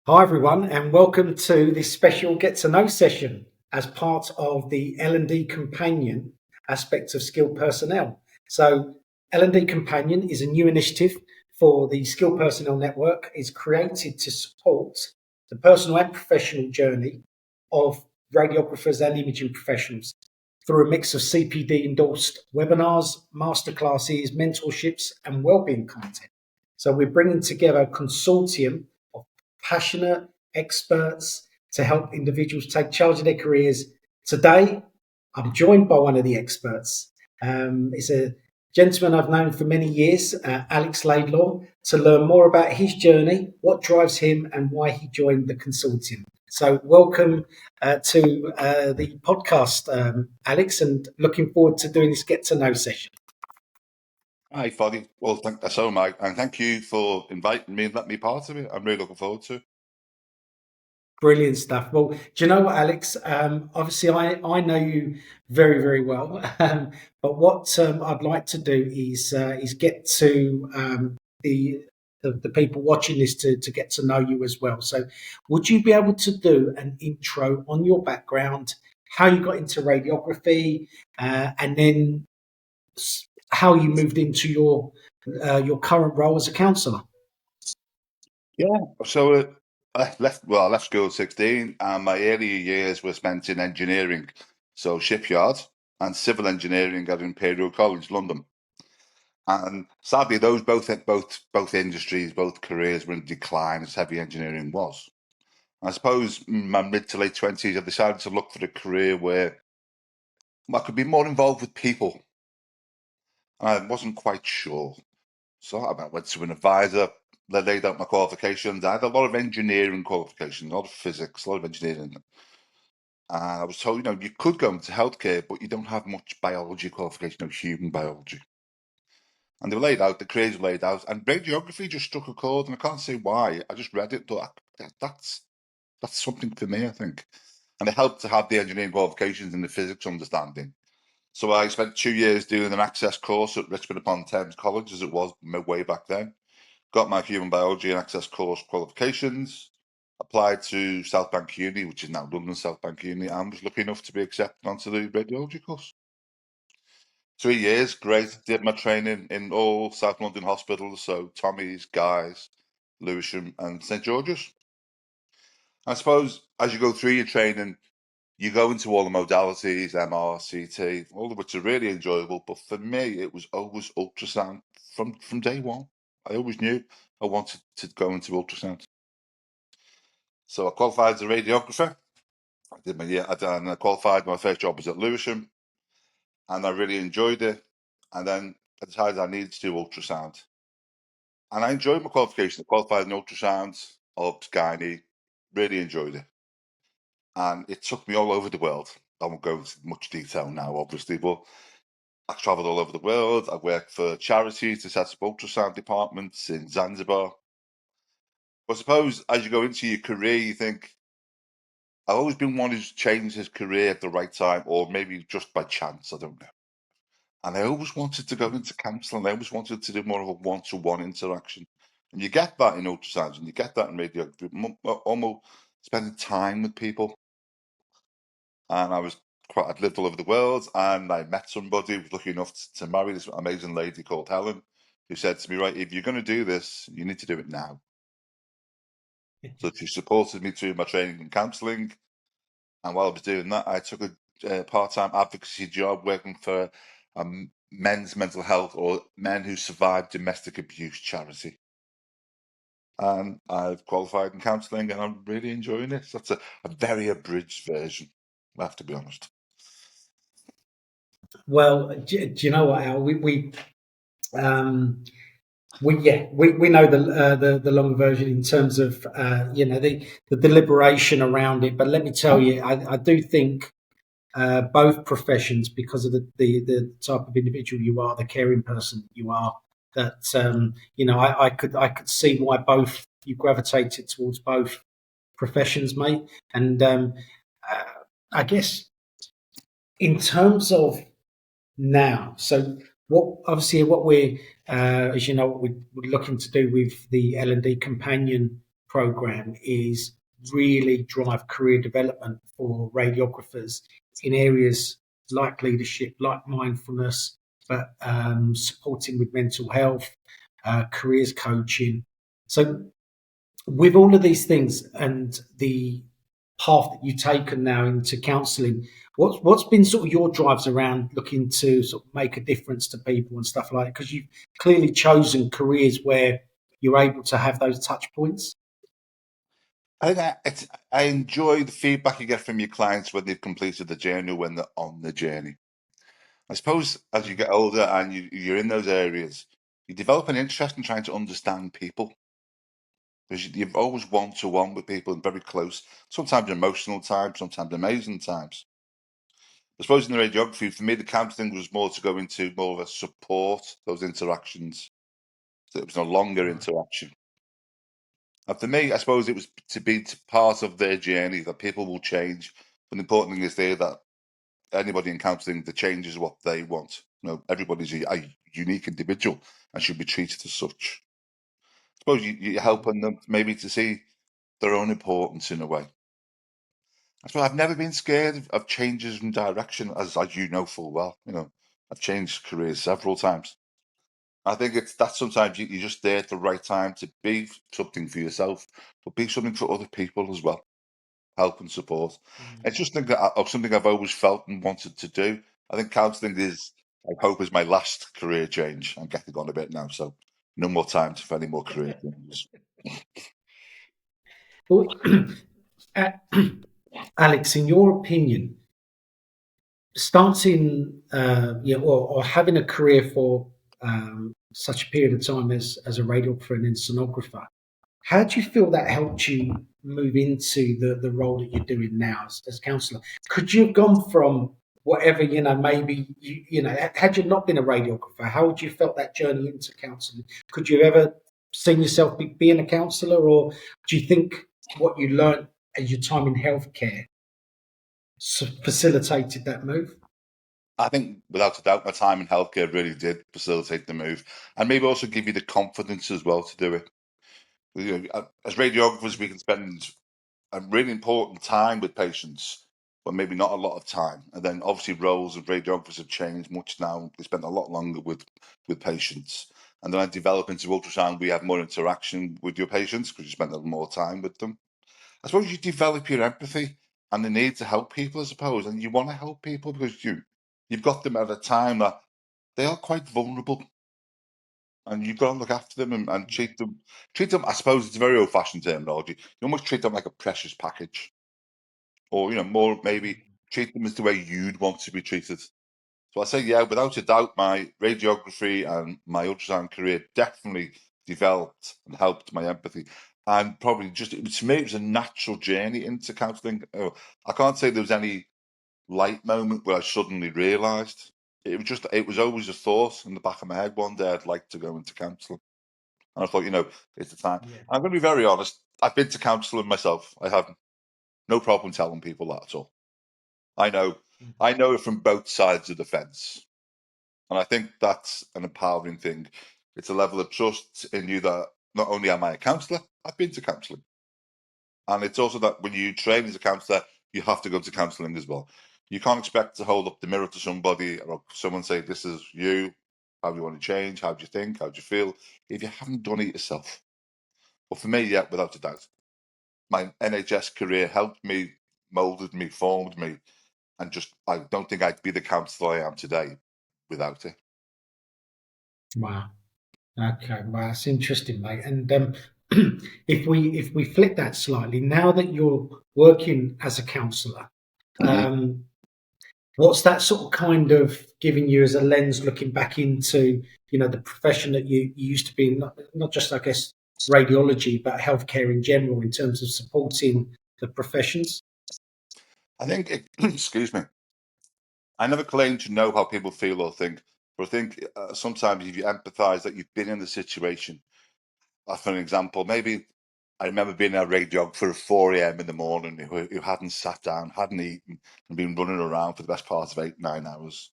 Hi everyone, and welcome to this special Get to Know session as part of the L&D Companion aspect of skilled personnel. So L&D Companion is a new initiative for the Skilled Personnel Network. It's created to support the personal and professional journey of radiographers and imaging professionals through a mix of CPD endorsed webinars, masterclasses, mentorships, and wellbeing content. So we're bringing together a consortium of passionate experts to help individuals take charge of their careers. Today, I'm joined by one of the experts. It's a gentleman I've known for many years, Alex Laidlaw, to learn more about his journey, what drives him, and why he joined the consortium. So welcome to the podcast, Alex, and looking forward to doing this Get to Know session. Hi, Foddy. Well, so Mike, and thank you for inviting me and letting me part of it. I'm really looking forward to it. Brilliant stuff. Well, do you know what, Alex? Obviously, I know you very, very well. But what I'd like to do is get to the people watching this to get to know you as well. So, would you be able to do an intro on your background, how you got into radiography, and then how you moved into your current role as a counsellor? Yeah. So I left school at 16, and my earlier years were spent in engineering, so shipyard and civil engineering at Imperial College, London. And sadly, those both industries, both careers were in decline as heavy engineering was. I suppose in my mid to late 20s, I decided to look for a career where I could be more involved with people. And I wasn't quite sure. So I went to an advisor. They laid out my qualifications. I had a lot of engineering qualifications, a lot of physics, a lot of engineering. And I was told, you could go into healthcare, but you don't have much biology qualification, no human biology. And they were laid out, the careers were laid out, and radiography just struck a chord, and I can't say why. I just read it, thought that's something for me, I think. And it helped to have the engineering qualifications and the physics understanding. So I spent 2 years doing an access course at Richmond upon Thames College, as it was way back then. Got my human biology and access course qualifications, applied to South Bank Uni, which is now London South Bank Uni, and was lucky enough to be accepted onto the radiology course. 3 years, great. Did my training in all South London hospitals, so Tommy's, Guy's, Lewisham, and St George's. I suppose as you go through your training, you go into all the modalities, MR, CT, all of which are really enjoyable. But for me, it was always ultrasound from day one. I always knew I wanted to go into ultrasound. So I qualified as a radiographer. I did my year, and I qualified. My first job was at Lewisham, and I really enjoyed it. And then I decided I needed to do ultrasound. And I enjoyed my qualification. I qualified in ultrasound, obs, gynae, really enjoyed it. And it took me all over the world. I won't go into much detail now, obviously, but I travelled all over the world. I worked for charities to set up ultrasound departments in Zanzibar. But I suppose as you go into your career, you think, I've always been one who's changed his career at the right time, or maybe just by chance, I don't know. And I always wanted to go into counselling. I always wanted to do more of a one-to-one interaction. And you get that in ultrasound, and you get that in radiography, almost spending time with people. And I'd lived all over the world, and I met somebody who was lucky enough to marry this amazing lady called Helen, who said to me, right, if you're going to do this, you need to do it now. So she supported me through my training in counselling. And while I was doing that, I took a part-time advocacy job working for a men's mental health or men who survived domestic abuse charity. And I've qualified in counselling, and I'm really enjoying it. So that's a very abridged version, I have to be honest. Well, do you know what, Al? We know the longer version in terms of the deliberation around it. But let me tell you, I do think both professions, because of the type of individual you are, the caring person you are, that I could see why both you gravitated towards both professions, mate. And I guess in terms of now, so what we're as you know, what we're looking to do with the L&D Companion program is really drive career development for radiographers in areas like leadership, like mindfulness, but supporting with mental health, careers coaching. So with all of these things and the path that you've taken now into counselling, what's been sort of your drives around looking to sort of make a difference to people and stuff like that? Because you've clearly chosen careers where you're able to have those touch points. I enjoy the feedback you get from your clients when they've completed the journey, when they're on the journey. I suppose as you get older and you're in those areas, you develop an interest in trying to understand people. Because you're always one-to-one with people and very close, sometimes emotional times, sometimes amazing times. I suppose in the radiography, for me, the counselling was more to go into more of a support those interactions. So it was a longer interaction. And for me, I suppose it was to be part of their journey, that people will change. But the important thing is there that anybody in counselling, the change is what they want. You know, everybody's a unique individual and should be treated as such. I suppose you're helping them maybe to see their own importance in a way. I suppose I've never been scared of changes in direction, as you know full well. You know, I've changed careers several times. I think it's that sometimes you're just there at the right time to be something for yourself, but be something for other people as well, help and support. It's just something I've always felt and wanted to do. I think counselling I hope, is my last career change. I'm getting on a bit now, so no more time for any more career changes. Well, Alex, in your opinion, starting or having a career for such a period of time as a radiographer and then sonographer, how do you feel that helped you move into the role that you're doing now as counsellor? Could you have gone from whatever, maybe, had you not been a radiographer, how would you felt that journey into counselling? Could you have ever seen yourself being a counsellor, or do you think what you learned at your time in healthcare facilitated that move? I think without a doubt, my time in healthcare really did facilitate the move, and maybe also give you the confidence as well to do it. You know, as radiographers, we can spend a really important time with patients, but maybe not a lot of time. And then obviously roles of radiographers have changed much now. We spend a lot longer with patients. And then I develop into ultrasound, we have more interaction with your patients because you spend a little more time with them. I suppose you develop your empathy and the need to help people, I suppose, and you want to help people because you've got them at a time that they are quite vulnerable, and you've got to look after them and treat them. I suppose it's a very old-fashioned terminology. You almost treat them like a precious package, or more maybe treat them as the way you'd want to be treated. So I say, yeah, without a doubt, my radiography and my ultrasound career definitely developed and helped my empathy. And probably to me, it was a natural journey into counselling. Oh, I can't say there was any light moment where I suddenly realised. It was always a thought in the back of my head. One day I'd like to go into counselling. And I thought, it's the time. Yeah. I'm going to be very honest. I've been to counselling myself. I have no problem telling people that at all. I know it from both sides of the fence. And I think that's an empowering thing. It's a level of trust in you that not only am I a counsellor, I've been to counselling. And it's also that when you train as a counsellor, you have to go to counselling as well. You can't expect to hold up the mirror to somebody or someone say, this is you, how do you want to change, how do you think, how do you feel, if you haven't done it yourself. But for me, yeah, without a doubt, my NHS career helped me, moulded me, formed me, and I don't think I'd be the counsellor I am today without it. Wow. Okay, well, that's interesting, mate. And if we flip that slightly, now that you're working as a counsellor, what's that sort of kind of giving you as a lens looking back into the profession that you used to be in, not just, I guess, radiology, but healthcare in general, in terms of supporting the professions? I think, excuse me, I never claim to know how people feel or think, but I think sometimes if you empathise that you've been in the situation, for an example, maybe I remember being a radiographer at 4 a.m. in the morning who hadn't sat down, hadn't eaten, and been running around for the best part of 8-9 hours.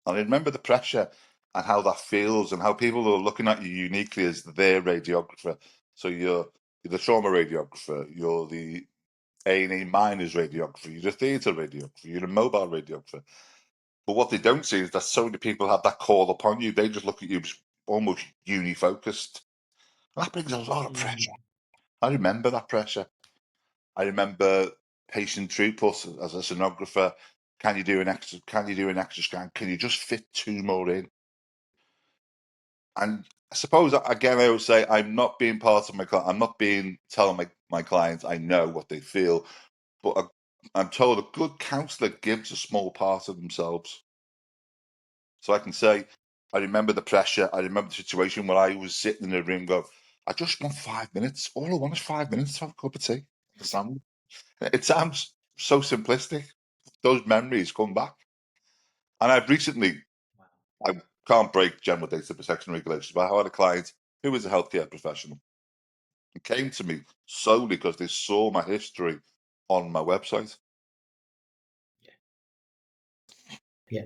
And I remember the pressure and how that feels and how people are looking at you uniquely as their radiographer. So you're You're the trauma radiographer. You're the A&E minors radiographer. You're the theatre radiographer. You're a mobile radiographer. But what they don't see is that so many people have that call upon you. They just look at you as almost uni-focused. And that brings a lot of pressure. I remember that pressure. I remember patient throughput as a sonographer. Can you do an extra scan? Can you just fit 2 more in? And I suppose, again, I always say I'm not being part of my client. I'm not telling my clients I know what they feel, but I'm told a good counsellor gives a small part of themselves. So I can say, I remember the pressure. I remember the situation where I was sitting in a room going, I just want 5 minutes. All I want is 5 minutes to have a cup of tea. It sounds so simplistic. Those memories come back. And I've recently, I can't break general data protection regulations, but I had a client who was a healthcare professional and came to me solely because they saw my history on my website. Yeah.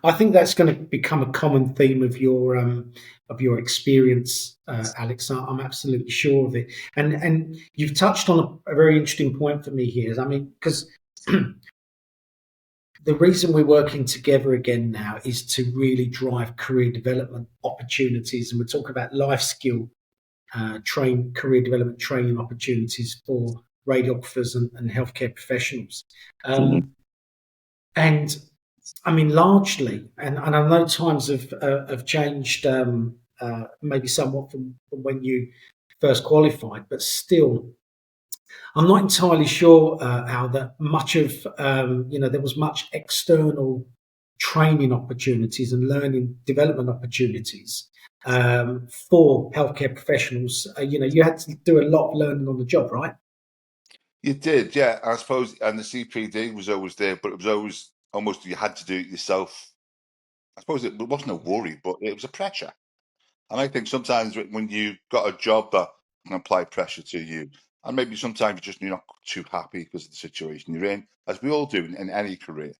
I think that's going to become a common theme of your experience, Alex. I'm absolutely sure of it. And you've touched on a very interesting point for me here. I mean, because the reason we're working together again now is to really drive career development opportunities, and we're talking about life skill career development training opportunities for radiographers and healthcare professionals. And I mean, largely, and I know times have changed maybe somewhat from when you first qualified, but still, I'm not entirely sure, Al, that much of there was much external training opportunities and learning development opportunities for healthcare professionals. You had to do a lot of learning on the job, right? You did, yeah. I suppose, and the CPD was always there, but it was always almost you had to do it yourself. I suppose it wasn't a worry, but it was a pressure. And I think sometimes when you got a job that can apply pressure to you, and maybe sometimes you're not too happy because of the situation you're in, as we all do in any career.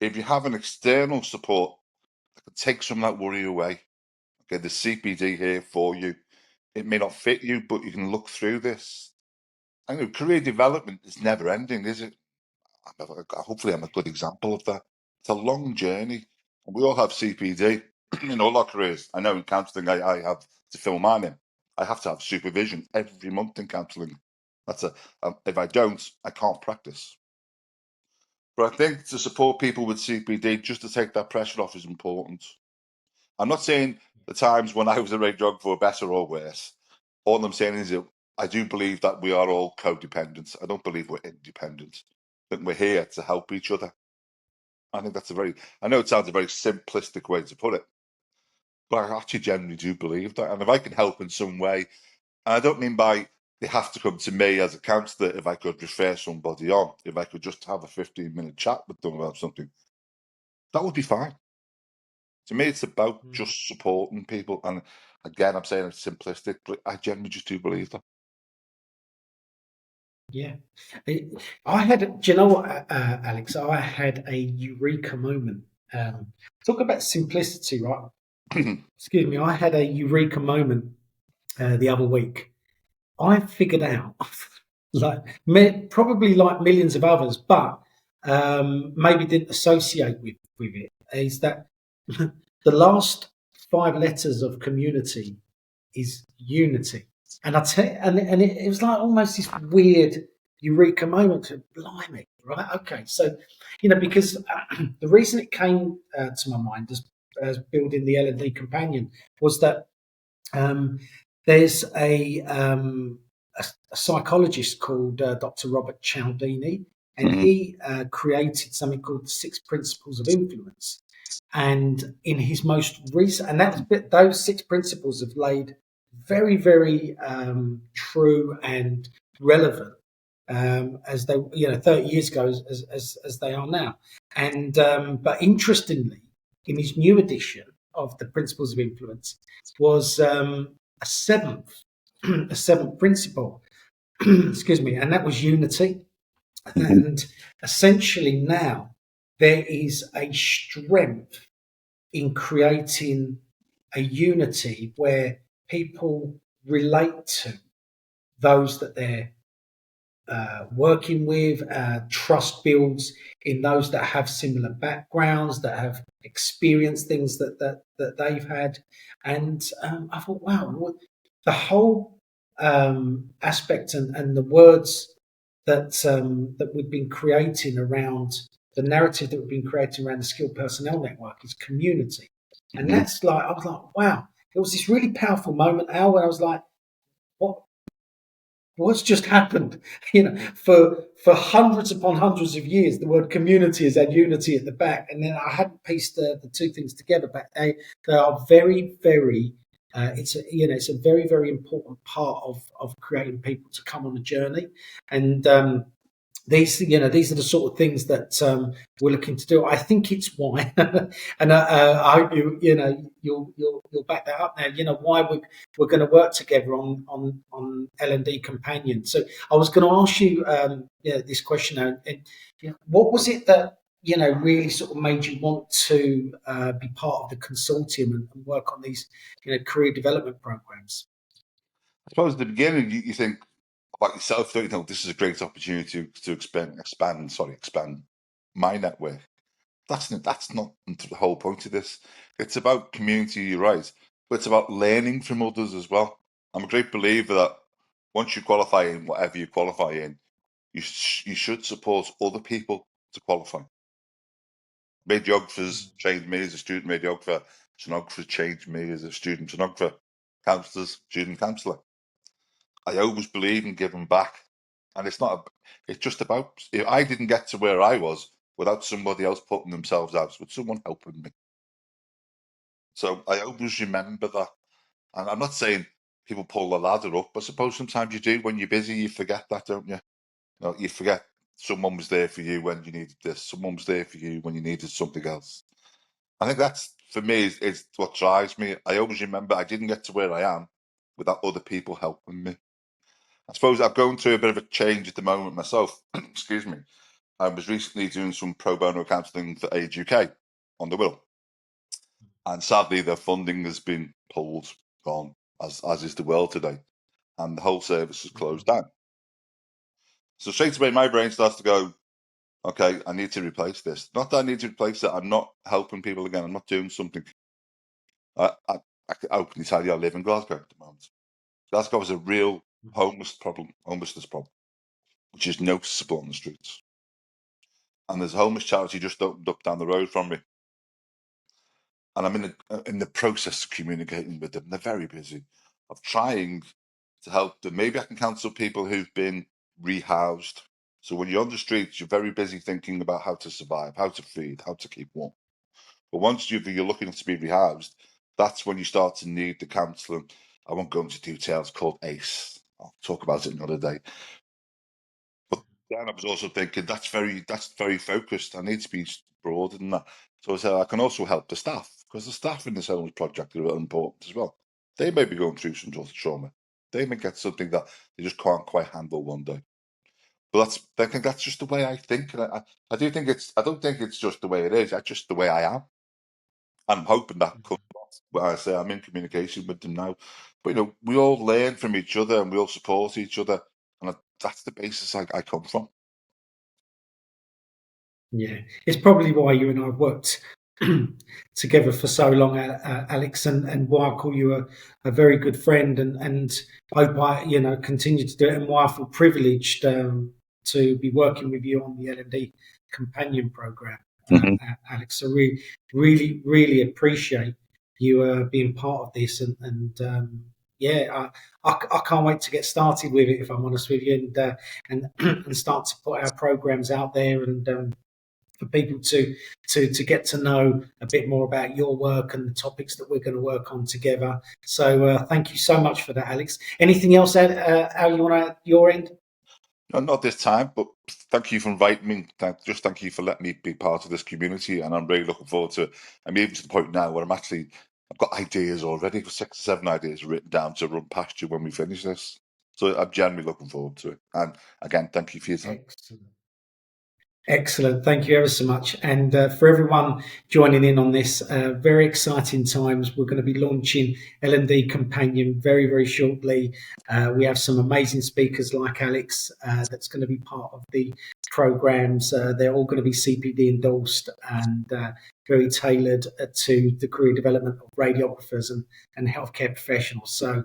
If you have an external support that can take some of that worry away, okay, the CPD here for you. It may not fit you, but you can look through this. I know career development is never ending, is it? Hopefully, I'm a good example of that. It's a long journey. We all have CPD in all our careers. I know in counselling, I have to fill mine in. I have to have supervision every month in counselling. If I don't, I can't practice. But I think to support people with CPD, just to take that pressure off is important. I'm not saying the times when I was a radiographer were better or worse. All I'm saying is that I do believe that we are all codependent. I don't believe we're independent. I think we're here to help each other. I think I know it sounds a very simplistic way to put it, but I actually genuinely do believe that. And if I can help in some way, and I don't mean by they have to come to me as a counsellor, if I could refer somebody on, if I could just have a 15-minute chat with them about something, that would be fine. To me, it's about just supporting people. And again, I'm saying it's simplistic, but I genuinely just do believe that. Yeah. I had, do you know what, Alex? I had a eureka moment. Talk about simplicity, right? Excuse me. I had a eureka moment the other week. I figured out, probably like millions of others, but maybe didn't associate with it, is that the last 5 letters of community is unity. And it was like almost this weird eureka moment. Blimey, right? Okay, so because the reason it came to my mind as building the L&D companion was that there's a psychologist called Dr. Robert Cialdini, and he created something called the 6 Principles of Influence. And in his most recent, and those 6 principles have laid very, very true and relevant as they, 30 years ago as they are now. And but interestingly, in his new edition of the Principles of Influence was a seventh principle, excuse me, and that was unity. And essentially now there is a strength in creating a unity where people relate to those that they're working with. Trust builds in those that have similar backgrounds, that have experienced things that they've had. And I thought, wow, the whole aspect and the words that we've been creating around the narrative that we've been creating around the skilled personnel network is community. And that's like, I was like, wow, it was this really powerful moment, Al, where I was like, what's just happened? For hundreds upon hundreds of years, the word community has had unity at the back, and then I hadn't pieced the two things together. But they are very, very. It's a very, very important part of creating people to come on a journey, and these are the sort of things that we're looking to do. I think it's why, and I hope you'll back that up now. Why we're going to work together on L&D Companion. So I was going to ask you this question, and what was it that really sort of made you want to be part of the consortium and work on these career development programs? I suppose at the beginning you think about yourself, don't you know, this is a great opportunity to expand my network. That's not the whole point of this. It's about community, you're right, but it's about learning from others as well. I'm a great believer that once you qualify in whatever you qualify in, you should support other people to qualify. Radiographers trained me as a student radiographer, sonographers trained me as a student sonographer, counsellors, student counsellor. I always believe in giving back. And it's just about, if I didn't get to where I was without somebody else putting themselves out, with someone helping me. So I always remember that. And I'm not saying people pull the ladder up, but I suppose sometimes you do. When you're busy, you forget that, don't you? You forget someone was there for you when you needed this. Someone was there for you when you needed something else. I think that's, for me, is what drives me. I always remember I didn't get to where I am without other people helping me. I suppose I'm going through a bit of a change at the moment myself. Excuse me. I was recently doing some pro bono counselling for Age UK on the Will. And sadly, their funding has been pulled, gone, as is the world today. And the whole service is closed down. So straight away, my brain starts to go, okay, I need to replace this. Not that I need to replace it. I'm not helping people again. I'm not doing something. I can openly tell you I live in Glasgow at the moment. Glasgow has a real homelessness problem, which is noticeable on the streets. And there's a homeless charity just opened up down the road from me. And I'm in the process of communicating with them. They're very busy, of trying to help them. Maybe I can counsel people who've been rehoused. So when you're on the streets, you're very busy thinking about how to survive, how to feed, how to keep warm. But once you're looking to be rehoused, that's when you start to need the counselling. I won't go into details, called ACE. I'll talk about it another day. But then I was also thinking that's very focused. I need to be broader than that. So I said I can also help the staff, because the staff in this homeless project are important as well. They may be going through some sort of trauma. They may get something that they just can't quite handle one day. But I think that's just the way I think. And I do think I don't think it's just the way it is. That's just the way I am. I'm hoping that comes off. When I say I'm in communication with them now. But we all learn from each other and we all support each other. And that's the basis I come from. Yeah, it's probably why you and I have worked together for so long, Alex, and why I call you a very good friend, and hope I continue to do it, and why I feel privileged to be working with you on the L&D Companion Program, Alex. So really appreciate you being part of this, and yeah, I can't wait to get started with it, if I'm honest with you, and start to put our programs out there, and for people to get to know a bit more about your work and the topics that we're going to work on together. So thank you so much for that, Alex. Anything else, Al, you want to add your end? No, not this time, but thank you for inviting me. Thank you for letting me be part of this community, and I'm really looking forward to it. I'm even to the point now where I've got ideas already, for 6 or 7 ideas written down to run past you when we finish this. So I'm genuinely looking forward to it. And again, thank you for your time. Excellent. Excellent. Thank you ever so much. And for everyone joining in on this, very exciting times. We're going to be launching L&D Companion very, very shortly. We have some amazing speakers like Alex that's going to be part of the programs. They're all going to be CPD endorsed and very tailored to the career development of radiographers and healthcare professionals. So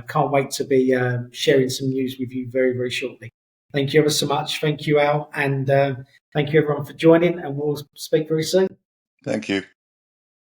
can't wait to be sharing some news with you very, very shortly. Thank you ever so much. Thank you, Al. And thank you, everyone, for joining. And we'll speak very soon. Thank you.